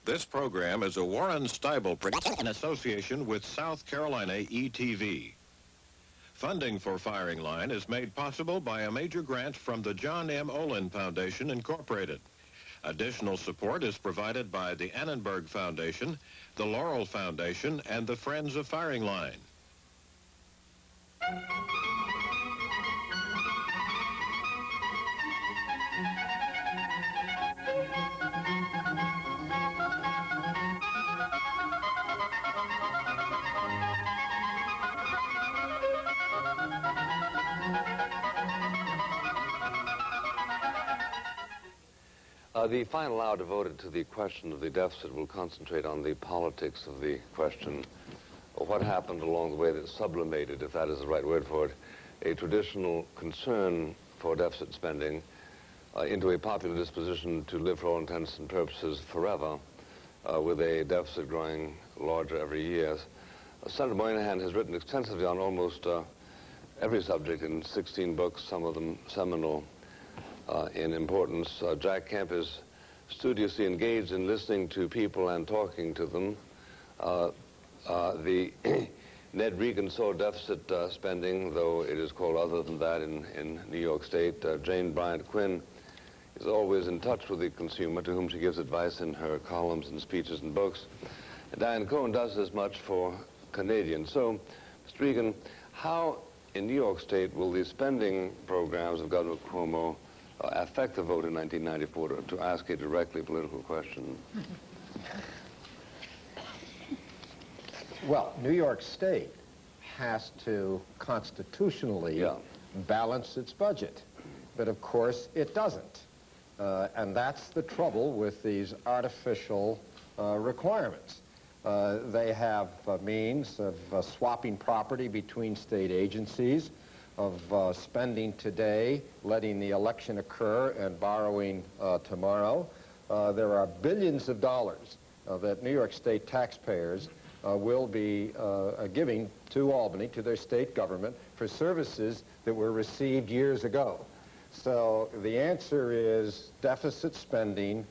This program is a Warren Steibel production in association with South Carolina ETV. Funding for Firing Line is made possible by a major grant from the John M. Olin Foundation, Incorporated. Additional support is provided by the Annenberg Foundation, the Laurel Foundation, and the Friends of Firing Line. The final hour devoted to the question of the deficit will concentrate on the politics of the question, of what happened along the way that sublimated, if that is the right word for it, a traditional concern for deficit spending into a popular disposition to live for all intents and purposes forever, with a deficit growing larger every year. Senator Moynihan has written extensively on almost every subject in 16 books, some of them seminal in importance. Jack Kemp is studiously engaged in listening to people and talking to them. The Ned Reagan saw deficit spending, though it is called other than that in New York State. Jane Bryant Quinn is always in touch with the consumer, to whom she gives advice in her columns and speeches and books. And Diane Cohen does as much for Canadians. So, Mr. Regan, how in New York State will the spending programs of Governor Cuomo affect the vote in 1994, to ask a directly political question? Well, New York State has to constitutionally balance its budget. But of course, it doesn't. And that's the trouble with these artificial requirements. They have means of swapping property between state agencies, of spending today, letting the election occur, and borrowing tomorrow. There are billions of dollars that New York State taxpayers will be giving to Albany, to their state government, for services that were received years ago. So the answer is deficit spending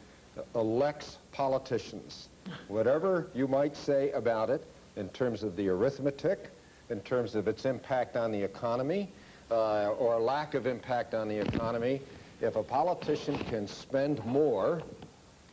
elects politicians. Whatever you might say about it in terms of the arithmetic, in terms of its impact on the economy, or lack of impact on the economy, if a politician can spend more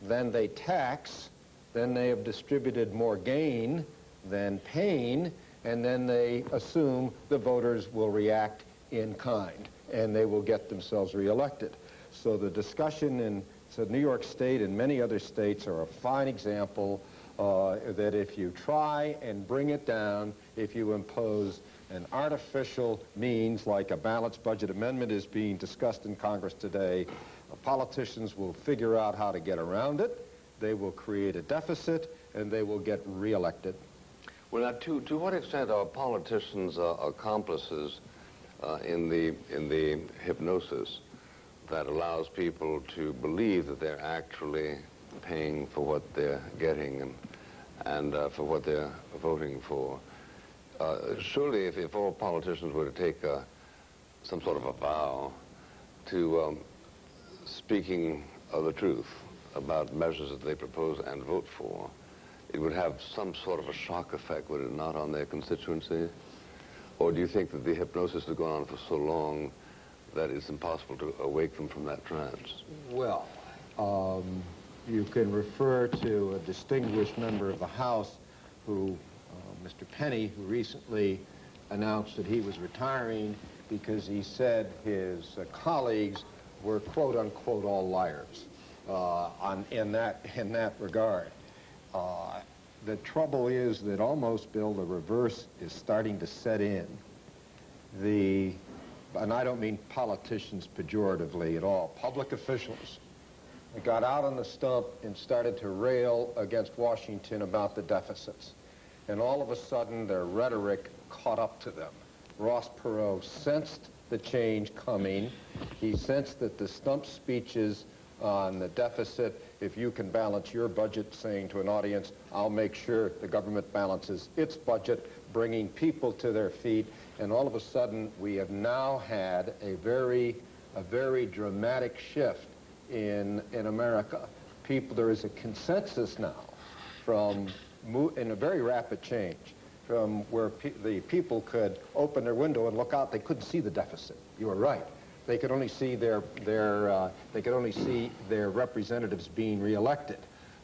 than they tax, then they have distributed more gain than pain, and then they assume the voters will react in kind, and they will get themselves reelected. So the discussion in New York State and many other states are a fine example that if you try and bring it down, if you impose an artificial means like a balanced budget amendment is being discussed in Congress today, politicians will figure out how to get around it, they will create a deficit, and they will get reelected. Well, now, to what extent are politicians accomplices in the hypnosis that allows people to believe that they're actually paying for what they're getting and for what they're voting for? Surely, if all politicians were to take some sort of a vow to speaking the truth about measures that they propose and vote for, it would have some sort of a shock effect, would it not, on their constituency? Or do you think that the hypnosis has gone on for so long that it's impossible to awake them from that trance? Well, you can refer to a distinguished member of the House who, Mr. Penny, who recently announced that he was retiring because he said his colleagues were quote-unquote all liars in that regard. The trouble is that almost, Bill, the reverse is starting to set in. And I don't mean politicians pejoratively at all, public officials got out on the stump and started to rail against Washington about the deficits. And all of a sudden, their rhetoric caught up to them. Ross Perot sensed the change coming. He sensed that the stump speeches on the deficit, if you can balance your budget, saying to an audience, I'll make sure the government balances its budget, bringing people to their feet. And all of a sudden, we have now had a very dramatic shift in America. There is a consensus now from in a very rapid change from where the people could open their window and look out. They couldn't see the deficit. You were right. They could only see their representatives being reelected.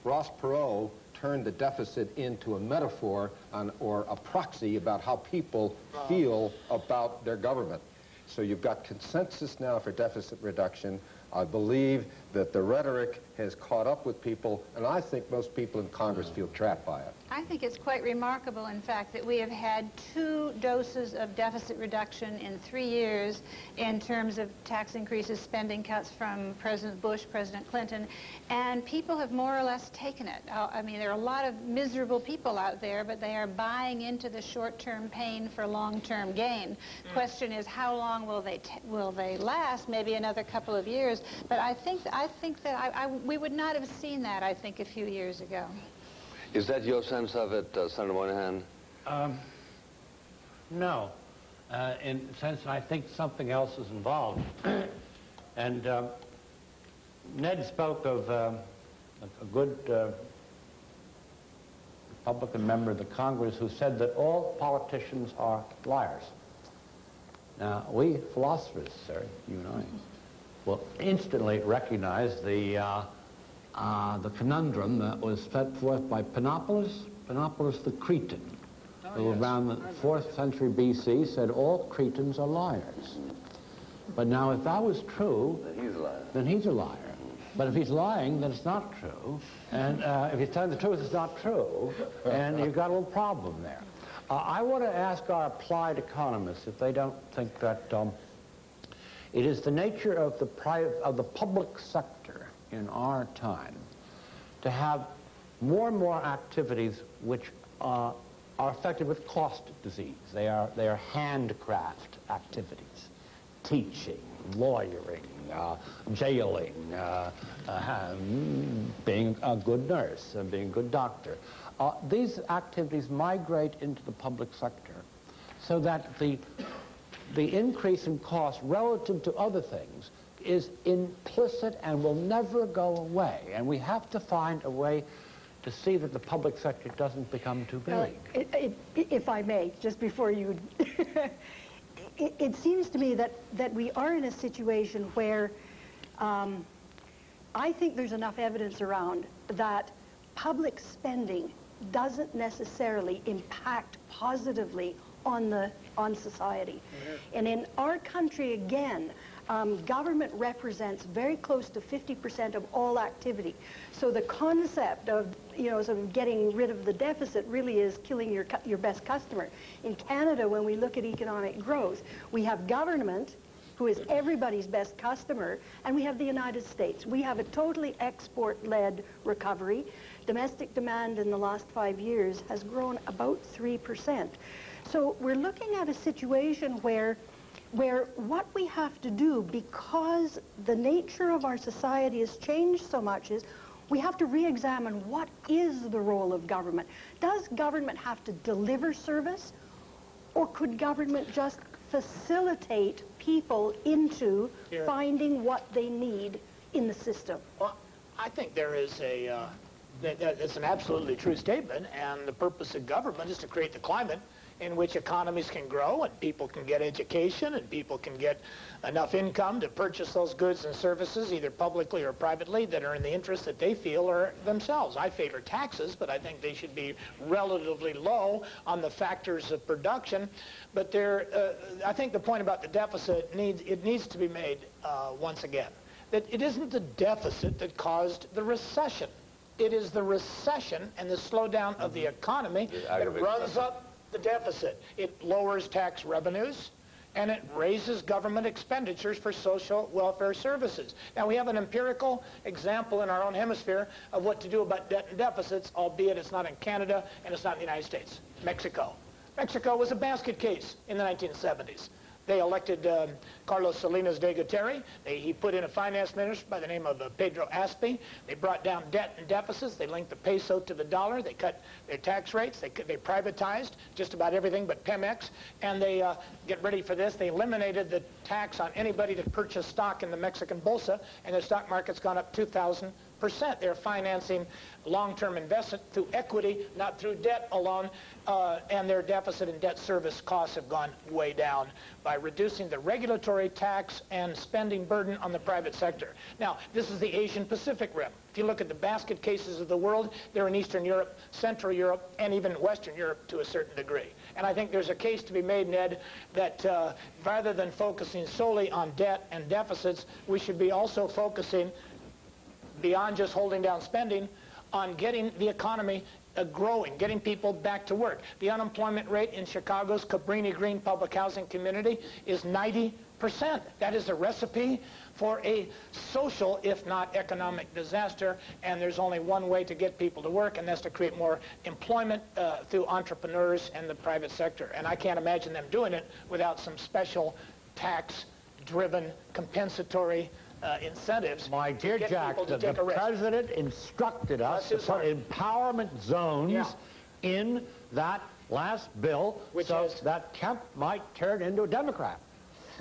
Ross Perot turned the deficit into a metaphor or a proxy about how people feel about their government. So you've got consensus now for deficit reduction. I believe that the rhetoric has caught up with people, and I think most people in Congress feel trapped by it. I think it's quite remarkable, in fact, that we have had 2 doses of deficit reduction in 3 years in terms of tax increases, spending cuts from President Bush, President Clinton, and people have more or less taken it. I mean, there are a lot of miserable people out there, but they are buying into the short-term pain for long-term gain. Question is, how long will they last? Maybe another couple of years. But I think that we would not have seen that, I think, a few years ago. Is that your sense of it, Senator Moynihan? No. In a sense, I think something else is involved. And Ned spoke of a good Republican member of the Congress who said that all politicians are liars. Now, we philosophers, sir, you and I, will instantly recognize the conundrum that was set forth by Panopolis the Cretan, who around the 4th century B.C. said all Cretans are liars. But now if that was true, then he's a liar. But if he's lying, then it's not true. And if he's telling the truth, it's not true. And you've got a little problem there. I want to ask our applied economists if they don't think that it is the nature of the public sector in our time to have more and more activities which are affected with cost disease. They are handcraft activities, teaching, lawyering, jailing, being a good nurse, being a good doctor. These activities migrate into the public sector so that the increase in cost relative to other things is implicit and will never go away. And we have to find a way to see that the public sector doesn't become too big. If I may, just before you... it seems to me that we are in a situation where I think there's enough evidence around that public spending doesn't necessarily impact positively on society. Mm-hmm. And in our country, again, government represents very close to 50% of all activity. So the concept of, sort of getting rid of the deficit really is killing your best customer. In Canada, when we look at economic growth, we have government, who is everybody's best customer, and we have the United States. We have a totally export-led recovery. Domestic demand in the last 5 years has grown about 3%. So we're looking at a situation where what we have to do, because the nature of our society has changed so much, is we have to re-examine what is the role of government. Does government have to deliver service, or could government just facilitate people into finding what they need in the system? Well, I think there is that's an absolutely true statement, and the purpose of government is to create the climate in which economies can grow and people can get education and people can get enough income to purchase those goods and services, either publicly or privately, that are in the interest that they feel or themselves. I favor taxes, but I think they should be relatively low on the factors of production. But I think the point about the deficit needs to be made once again, that it isn't the deficit that caused the recession. It is the recession and the slowdown of the economy that runs up the deficit. It lowers tax revenues, and it raises government expenditures for social welfare services. Now, we have an empirical example in our own hemisphere of what to do about debt and deficits, albeit it's not in Canada and it's not in the United States. Mexico. Mexico was a basket case in the 1970s. They elected Carlos Salinas de Gortari. He put in a finance minister by the name of Pedro Aspe. They brought down debt and deficits. They linked the peso to the dollar. They cut their tax rates. They privatized just about everything but Pemex. And they, get ready for this, they eliminated the tax on anybody that purchased stock in the Mexican Bolsa, and the stock market's gone up 2,000% They're financing long-term investment through equity, not through debt alone, and their deficit and debt service costs have gone way down by reducing the regulatory, tax, and spending burden on the private sector. Now, this is the Asian Pacific Rim. If you look at the basket cases of the world, they're in Eastern Europe, Central Europe, and even Western Europe to a certain degree. And I think there's a case to be made, Ned, that rather than focusing solely on debt and deficits, we should be also focusing, beyond just holding down spending, on getting the economy growing, getting people back to work. The unemployment rate in Chicago's Cabrini Green public housing community is 90%. That is a recipe for a social, if not economic, disaster, and there's only one way to get people to work, and that's to create more employment through entrepreneurs and the private sector. And I can't imagine them doing it without some special tax-driven, compensatory incentives. My dear Jack, the president instructed us to put empowerment zones in that last bill, that Kemp might turn into a Democrat.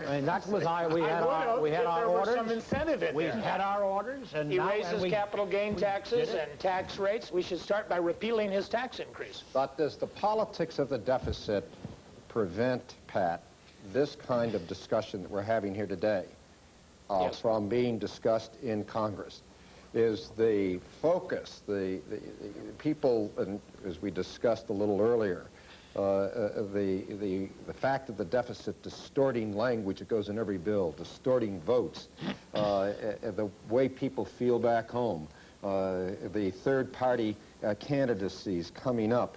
I mean, that was we had our orders. Some incentive in we had our orders, and he raises capital gain taxes and tax rates. We should start by repealing his tax increase. But does the politics of the deficit prevent, Pat, this kind of discussion that we're having here today from being discussed in Congress? Is the focus, the people, and as we discussed a little earlier, the fact of the deficit distorting language that goes in every bill, distorting votes, the way people feel back home, the third-party candidacies coming up,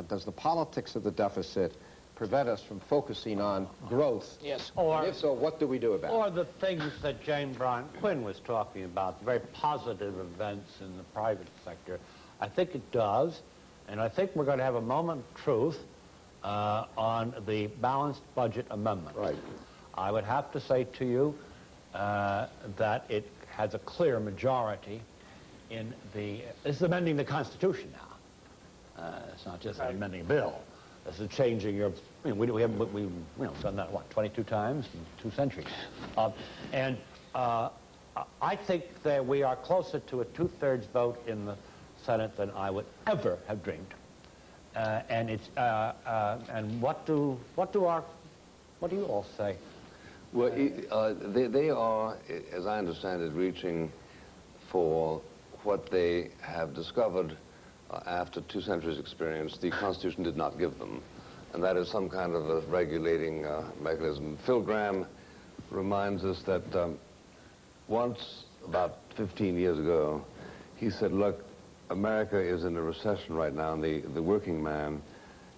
does the politics of the deficit prevent us from focusing on growth? Yes. Or, and if so, what do we do about it? Or the things that Jane Bryant Quinn was talking about, the very positive events in the private sector. I think it does, and I think we're going to have a moment of truth on the balanced budget amendment. Right. I would have to say to you that it has a clear majority in the... This is amending the Constitution now. It's not just amending a bill. This is changing your... I mean, we've done that, what, 22 times in 2 centuries. I think that we are closer to a 2/3 vote in the Senate than I would ever have dreamed. And what do you all say? Well, they are, as I understand it, reaching for what they have discovered after 2 centuries' experience the Constitution did not give them, and that is some kind of a regulating mechanism. Phil Gramm reminds us that once, about 15 years ago, he said, look, America is in a recession right now, and the working man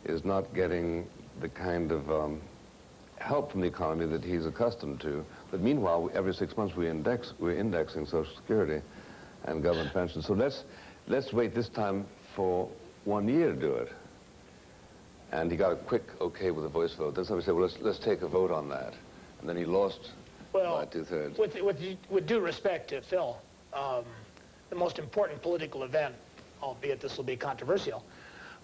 is not getting the kind of help from the economy that he's accustomed to. But meanwhile, every 6 months we're indexing Social Security and government pensions. So let's wait this time for 1 year to do it. And he got a quick okay with a voice vote. Then somebody said, well, let's take a vote on that. And then he lost by 2/3. With due respect to Phil, the most important political event, albeit this will be controversial,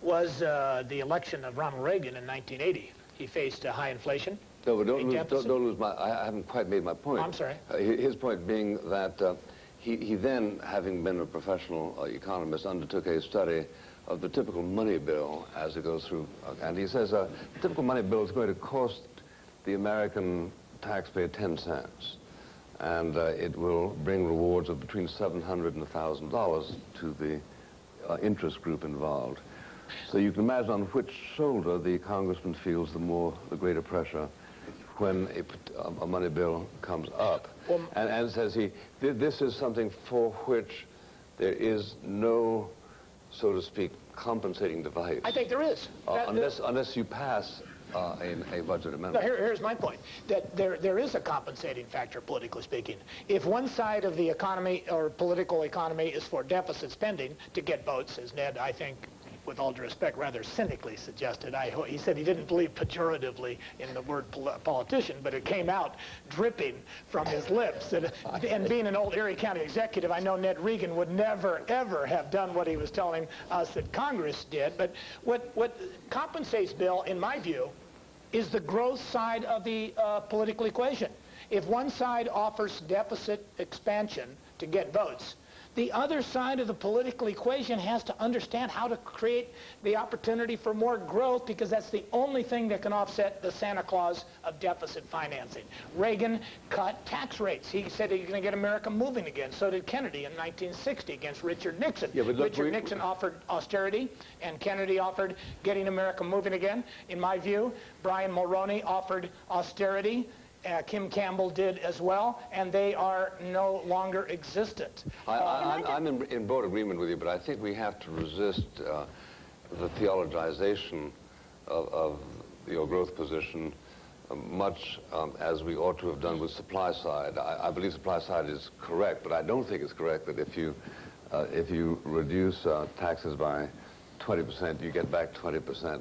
was the election of Ronald Reagan in 1980. He faced high inflation. No, but don't lose I haven't quite made my point. Oh, I'm sorry. His point being that he then, having been a professional economist, undertook a study of the typical money bill as it goes through. And he says a typical money bill is going to cost the American taxpayer 10 cents. And it will bring rewards of between $700 and $1,000 to the interest group involved. So you can imagine on which shoulder the congressman feels the greater pressure when a money bill comes up. And says he, this is something for which there is no, so to speak, compensating device. I think there is. Unless you pass a budget amendment. No, here's my point, that there is a compensating factor, politically speaking. If one side of the economy, or political economy, is for deficit spending to get votes, as Ned, I think, with all due respect, rather cynically suggested. He said he didn't believe pejoratively in the word politician, but it came out dripping from his lips. And being an old Erie County executive, I know Ned Regan would never, ever have done what he was telling us that Congress did. But what compensates Bill, in my view, is the growth side of the political equation. If one side offers deficit expansion to get votes, The other side of the political equation has to understand how to create the opportunity for more growth, because that's the only thing that can offset the Santa Claus of deficit financing. Reagan cut tax rates. He said he was going to get America moving again. So did Kennedy in 1960 against Richard Nixon. Yeah, but look, Richard Nixon offered austerity, and Kennedy offered getting America moving again. In my view, Brian Mulroney offered austerity. Kim Campbell did as well, and they are no longer existent. I'm in broad agreement with you, but I think we have to resist the theologization of your growth position much as we ought to have done with supply side. I believe supply side is correct, but I don't think it's correct that if you reduce taxes by 20%, you get back 20%.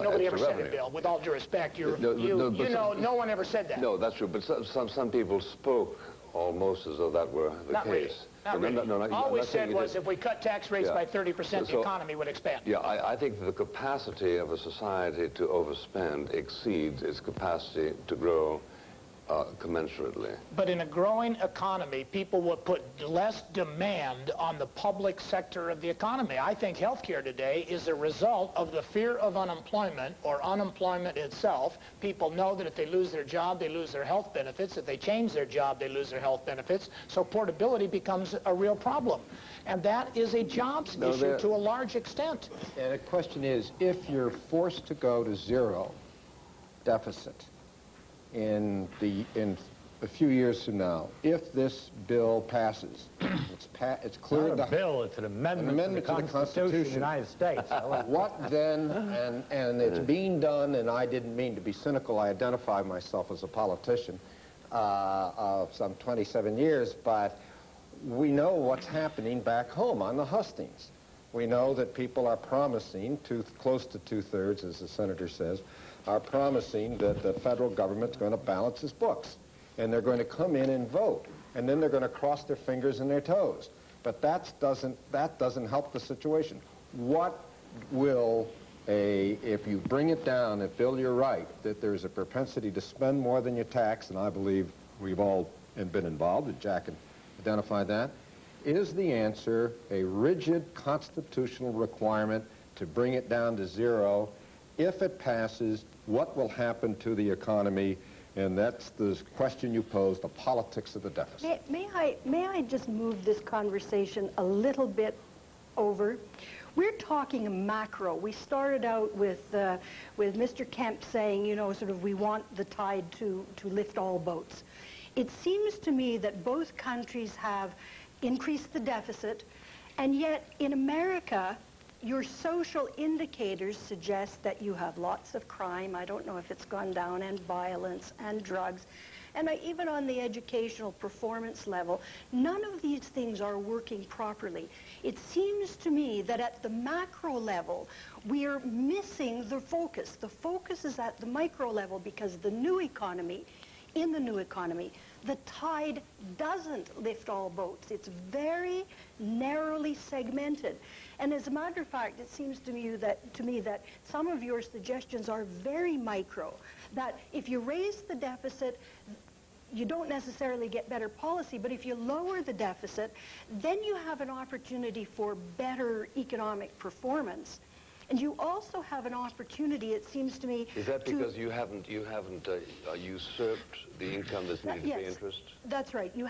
Nobody ever said revenue. it, Bill. With all due respect, no one ever said that. No, that's true. But some people spoke almost as though that were the Not case. really. Not really. No, all we said was if we cut tax rates by 30%, the economy would expand. Yeah, I think the capacity of a society to overspend exceeds its capacity to grow commensurately. But in a growing economy, people will put less demand on the public sector of the economy. I think healthcare today is a result of the fear of unemployment or unemployment itself. People know that if they lose their job, they lose their health benefits. If they change their job, they lose their health benefits. So portability becomes a real problem. And that is a jobs issue to a large extent. And the question is, if you're forced to go to zero deficit, in a few years from now, if this bill passes, it's clear. Not a bill, it's an amendment to the Constitution of the United States. What then, and it's being done, and I didn't mean to be cynical, I identify myself as a politician of some 27 years, but we know what's happening back home on the hustings. We know that people are promising, close to two-thirds, as the senator says, are promising that the federal government's going to balance its books. And they're going to come in and vote. And then they're going to cross their fingers and their toes. But that doesn't help the situation. What will if you bring it down, if, Bill, you're right, that there's a propensity to spend more than you tax, and I believe we've all been involved, and Jack can identify that, is the answer a rigid constitutional requirement to bring it down to zero? If it passes, what will happen to the economy? And that's the question you posed, the politics of the deficit. May I just move this conversation a little bit over? We're talking macro. We started out with Mr. Kemp saying, you know, sort of we want the tide to lift all boats. It seems to me that both countries have increased the deficit, and yet in America, your social indicators suggest that you have lots of crime. I don't know if it's gone down, and violence and drugs. And even on the educational performance level, none of these things are working properly. It seems to me that at the macro level, we are missing the focus. The focus is at the micro level because the new economy, in the new economy, the tide doesn't lift all boats. It's very narrowly segmented. And as a matter of fact, it seems to me that some of your suggestions are very micro, that if you raise the deficit, you don't necessarily get better policy, but if you lower the deficit, then you have an opportunity for better economic performance. And you also have an opportunity, it seems to me. Is that because you haven't usurped the income that's needed to pay interest? That's right. You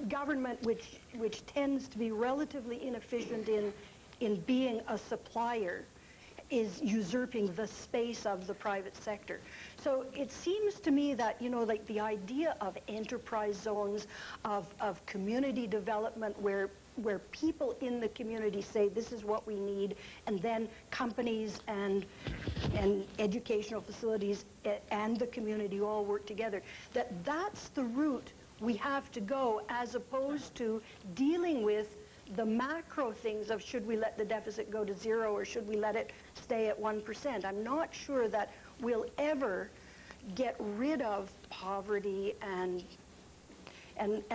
government, which tends to be relatively inefficient in being a supplier, is usurping the space of the private sector. So it seems to me that, you know, like the idea of enterprise zones, of community development where people in the community say this is what we need, and then companies and educational facilities and the community all work together, that's the route we have to go, as opposed to dealing with the macro things of should we let the deficit go to zero or should we let it stay at 1%. I'm not sure that we'll ever get rid of poverty and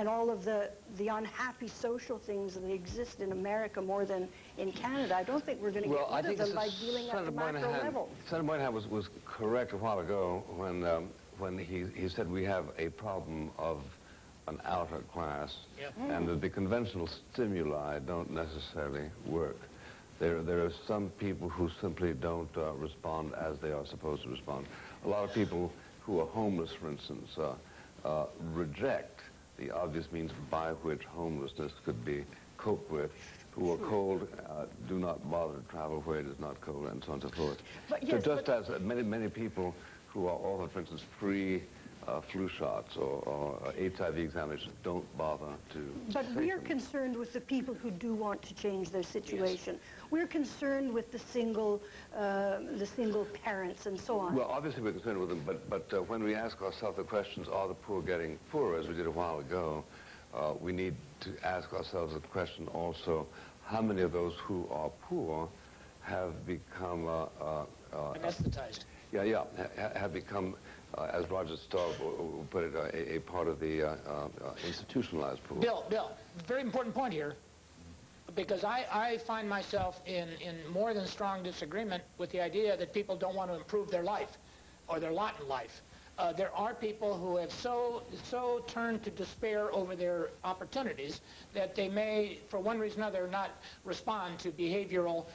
all of the unhappy social things that exist in America more than in Canada. I don't think we're going to get rid of them by dealing at the macro level. Senator Moynihan was correct a while ago when he said we have a problem of an outer class, Yep. and that the conventional stimuli don't necessarily work. There are some people who simply don't respond as they are supposed to respond. A lot of people who are homeless, for instance, reject the obvious means by which homelessness could be coped with. Who are cold, do not bother to travel where it is not cold, and so on and so forth. But yes, so just as many people who are offered, for instance, free flu shots or HIV examinations don't bother to But take we're them. concerned with the people who do want to change their situation. Yes. We're concerned with the single parents and so on. Well, obviously we're concerned with them, but when we ask ourselves the questions, are the poor getting poorer, as we did a while ago, we need to ask ourselves the question also, how many of those who are poor have become Anesthetized. have become, as Roger Staub put it, a part of the institutionalized poor. Bill, very important point here, because I find myself in more than strong disagreement with the idea that people don't want to improve their life or their lot in life. There are people who have so turned to despair over their opportunities that they may, for one reason or another, not respond to behavioral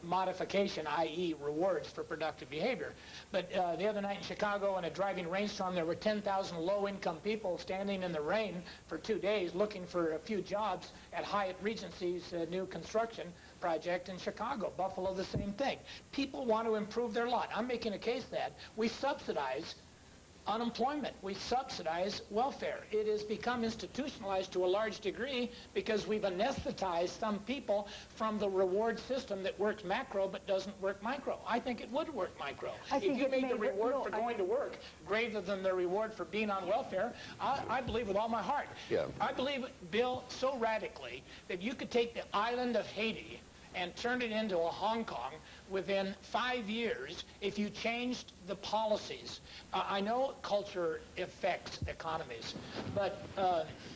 modification, i.e. rewards for productive behavior. But the other night in Chicago in a driving rainstorm, there were 10,000 low-income people standing in the rain for 2 days looking for a few jobs at Hyatt Regency's new construction project in Chicago. Buffalo, the same thing. People want to improve their lot. I'm making a case that we subsidize unemployment. We subsidize welfare. It has become institutionalized to a large degree because we've anesthetized some people from the reward system that works macro but doesn't work micro. I think it would work micro. If you made the reward for going to work greater than the reward for being on welfare, I believe with all my heart. Yeah. I believe, Bill, so radically that you could take the island of Haiti and turn it into a Hong Kong within 5 years if you changed the policies. I know culture affects economies, but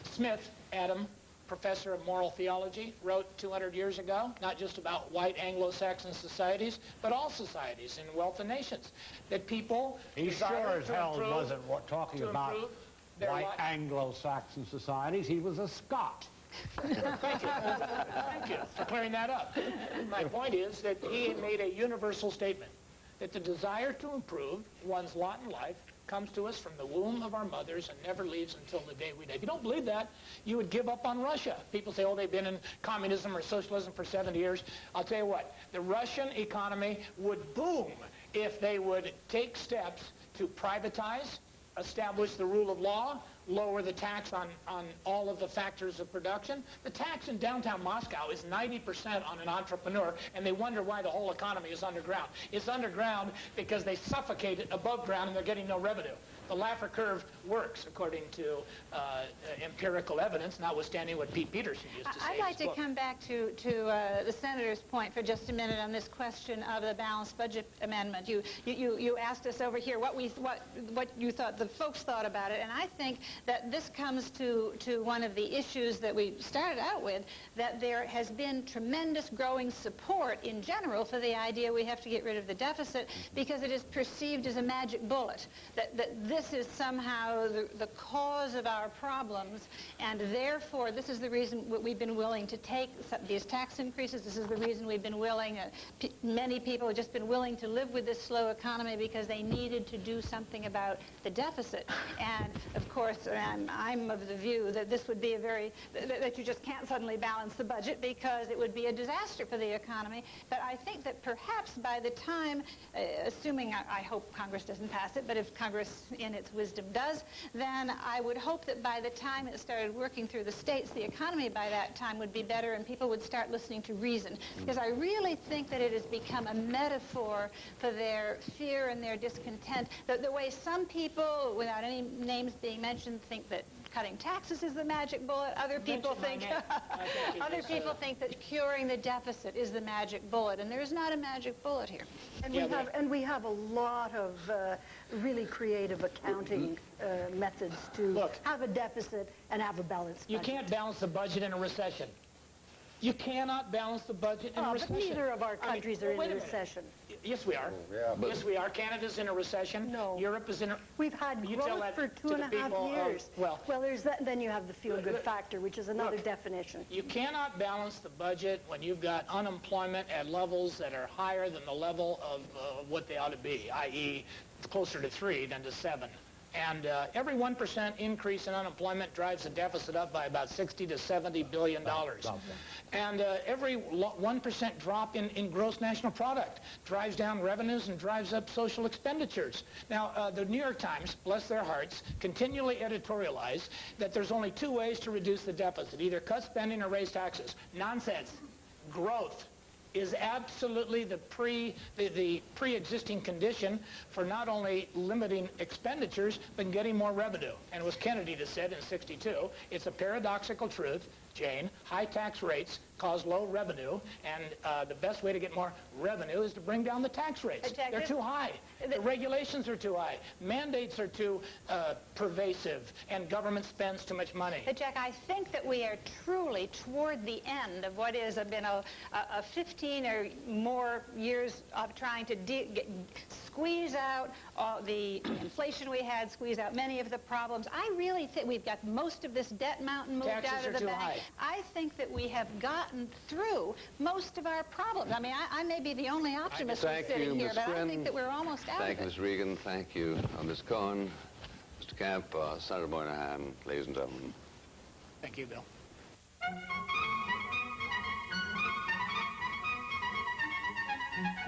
Smith, Adam, professor of moral theology, wrote 200 years ago, not just about white Anglo-Saxon societies, but all societies in wealthy nations, that people He sure as hell wasn't talking about white Anglo-Saxon societies. He was a Scot. Thank you. Thank you for clearing that up. My point is that he made a universal statement that the desire to improve one's lot in life comes to us from the womb of our mothers and never leaves until the day we die. If you don't believe that, you would give up on Russia. People say, oh, they've been in communism or socialism for 70 years. I'll tell you what, the Russian economy would boom if they would take steps to privatize, establish the rule of law, lower the tax on all of the factors of production. The tax in downtown Moscow is 90% on an entrepreneur, and they wonder why the whole economy is underground. It's underground because they suffocate it above ground and they're getting no revenue. The Laffer curve works according to empirical evidence, notwithstanding what Pete Peterson used to say. I'd like to come back to the senator's point for just a minute on this question of the balanced budget amendment. You asked us over here what you thought the folks thought about it, and I think that this comes to one of the issues that we started out with, that there has been tremendous growing support in general for the idea we have to get rid of the deficit because it is perceived as a magic bullet, that this is somehow the cause of our problems, and therefore this is the reason we've been willing to take these tax increases. This is the reason we've been willing, many people have just been willing to live with this slow economy because they needed to do something about the deficit. And of course, I'm of the view that this would be that you just can't suddenly balance the budget because it would be a disaster for the economy. But I think that perhaps by the time, assuming I hope Congress doesn't pass it, but if Congress in its wisdom does, then I would hope that by the time it started working through the states, the economy by that time would be better and people would start listening to reason. Because I really think that it has become a metaphor for their fear and their discontent. The way some people, without any names being mentioned, think that cutting taxes is the magic bullet. Other people think that curing the deficit is the magic bullet, and there's not a magic bullet here. And we have a lot of really creative accounting methods to have a deficit and have a balanced budget. You can't balance the budget in a recession. You cannot balance the budget in a recession. But neither of our countries are in a recession. Yes, we are. Yes, we are. Canada's in a recession. No. Europe is in a... We've had growth for 2.5 years. Well, there's that, then you have the feel-good factor, which is another definition. You cannot balance the budget when you've got unemployment at levels that are higher than the level of what they ought to be, i.e. closer to 3 than to 7. And every 1% increase in unemployment drives the deficit up by about $60 to $70 billion. And every 1% drop in gross national product drives down revenues and drives up social expenditures. Now, the New York Times, bless their hearts, continually editorialize that there's only 2 ways to reduce the deficit, either cut spending or raise taxes. Nonsense. Growth is absolutely the pre-existing condition for not only limiting expenditures, but getting more revenue. And it was Kennedy that said in '62, it's a paradoxical truth, Jane, high tax rates cause low revenue, and the best way to get more revenue is to bring down the tax rates. They're too high. The regulations are too high. Mandates are too pervasive, and government spends too much money. But Jack, I think that we are truly toward the end of what has been a 15 or more years of trying to squeeze out all the inflation we had, squeeze out many of the problems. I really think we've got most of this debt mountain moved out of the bank. I think that we have gotten through most of our problems. I mean, I may be the only optimist sitting here, but I think that we're almost out of it. Thank you, Ms. Regan. Thank you, Ms. Cohen, Mr. Camp, Senator Moynihan, ladies and gentlemen. Thank you, Bill.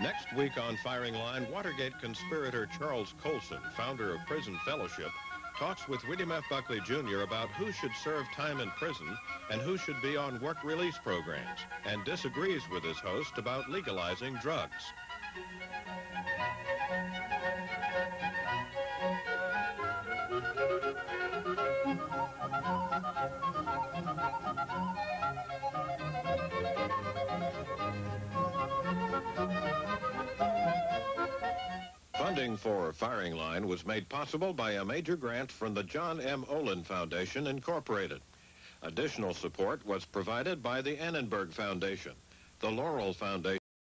Next week on Firing Line, Watergate conspirator Charles Colson, founder of Prison Fellowship, talks with William F. Buckley Jr. about who should serve time in prison and who should be on work release programs, and disagrees with his host about legalizing drugs. Funding for Firing Line was made possible by a major grant from the John M. Olin Foundation, Incorporated. Additional support was provided by the Annenberg Foundation, the Laurel Foundation,